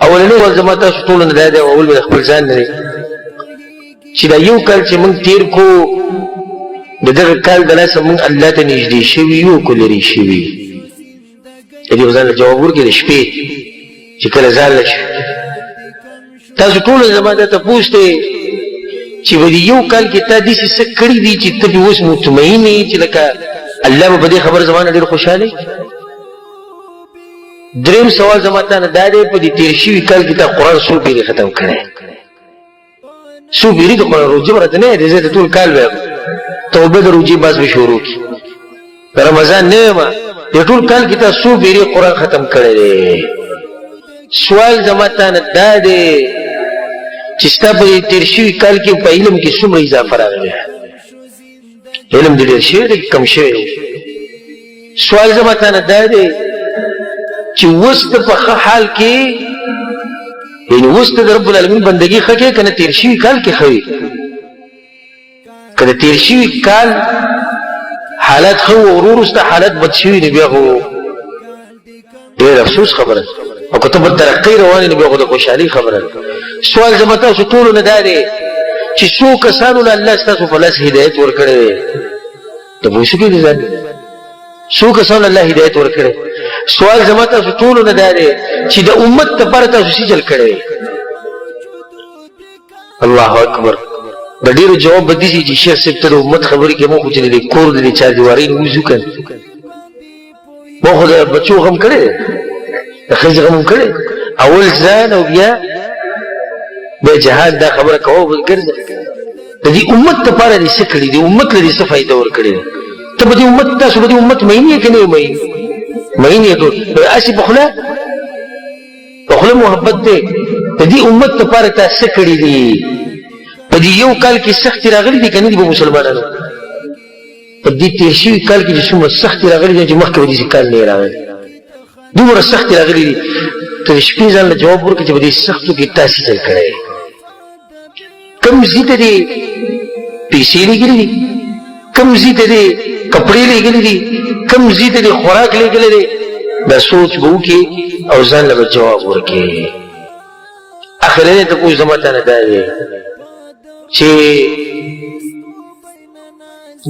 اولنی ورځ زما تاسو ټولو نه دا دی اول به خپل ځان نه دی چې دا یو کال چې موږ تېر کو د دغه کال د لاسه موږ الله ته نږدې شوي یو که لرې شوي د دې ځان له جواب ورکړي د شپې چې کله ځان له شي تاسو ټولو زما دا تپوس دی چې په دې یو کال کې تا داسې څه کړي دي چې ته پرې اوس مطمئن یې چې لکه الله به په دې خبره زما نه ډېر خوشحاله دریم سوال زما ته نه دا دی په دې تېر شوي کال کې تا قرآن څو پیرې ختم کړی څو پیرې د قرآن روجې به راته نه یادې زه د ټول کال به توبه د روجې باز به شروع کړي په رمضان نه یم د ټول کال کې تا څو پیرې قرآن ختم کړی دی سوال زما ته نه دا دی چې ستا په دې تېر شوي کال کې په علم کې څومره اضافه راغلی علم دې ډېر شوی دی کم شوی دی سوال زما ته نه دا دی چې اوس ته په ښه حال کې یعنې اوس ته د رب العالمین بندګي ښه کوې که نه تېر شوي کال کې ښه وي که د تېر شوي کال حالات ښه وو ورو وروسته حالات بد شوي نو بیا خو ډېر افسوس خبره او که ته په ترقۍ روان یې نو بیا خو د خوشحالۍ خبره ده سوال زما تاسو ټولو نه دا دی چې څو کسانو له الله ستاسو په لاس هدایت ورکړی دی ته پوه شو کې دې ځان څو کسانو الله هدایت ورکړی سوال زما تاسو ټولو نه دا دی چې د امت دپاره تاسو څه چل کړی الله اکبر د ډېرو جواب به داسې چې شیخ صاحب ته د امت خبرې کوي موږ خو چې د کور د چاردیوارۍ نه وځو که ما خو د بچو غم کړی دی د ښځې غم هم کړی اول ځان او بیا جهاد دا خبره کوه بل ګرځه د دې امت دپاره دې څه کړي دي امت له دې څه فایده ورکړې ده ته به دې امت تاسو به دې امت مین یې که نه یې مین یې ټول هسې په خوله محبت دی د دې امت دپاره تا څه کړي دي په دې یو کال کې سختې راغلي دي که نه دي په مسلمانانو په دې تېر شوي کال کې چې څومره سختې راغلي دي چې مخکې به داسې کال نه یې راغلی دومره سختې راغلي دي ته د شپې ځان له جواب ورکړه چې په دې سختو کې تا څه چل کړی کم ځي ته دې پیسې لېږلي دي کم ځي ته دې کپړې لېږلي دي کم ځي ته دې خوراک لېږلی دی دا سوچ به وکړې او ځان له به جواب ورکړې اخرنی تپوس زما ته نه دا دی چې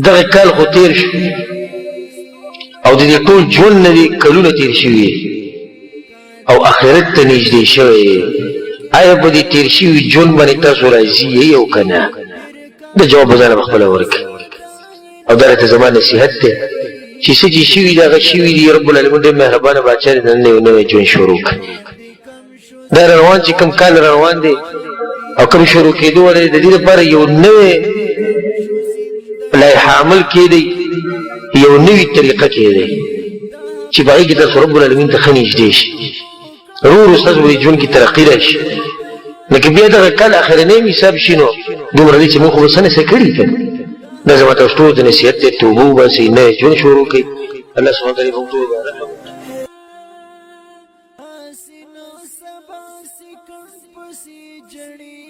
دغه کال خو تېر شو او د دې ټول ژوند نه دې کلونه تېر شوي او آخرت ته نږدې شوی آیا په دې تېر شوي ژوند باندې تاسو راضي یې او که نه د جواب به ځانه به خپله ورکړي او دا راته زما نصیحت دی چې څه چې شوي دي هغه شوي دي رب العالمین ډېر مهربانه بادشاه دی دننه یو نوی ژوند شروع کړي دا روان چې کوم کال روان دی او کوم شروع کېدو والا دی د دې لپاره یو نوی لایحه عمل کېدی یو نوي طریقه کېدی چې په هغې کې تاسو رب العالمین ته ښه نږدې شي ورو ورو ستاسو په دې ژوند کې ترقي راشي لکه بیا دغه کال اخرنی حساب شي نو دومره دی چې موږ خو به څه نه څه کړي که دا زما تاسو ټولو ته نصیحت دی توبه وباسئ نوی ژوند شروع کړئ الله سبحانه وتعالی به موږ ټولو آسینو سبا سکن پسی جڑی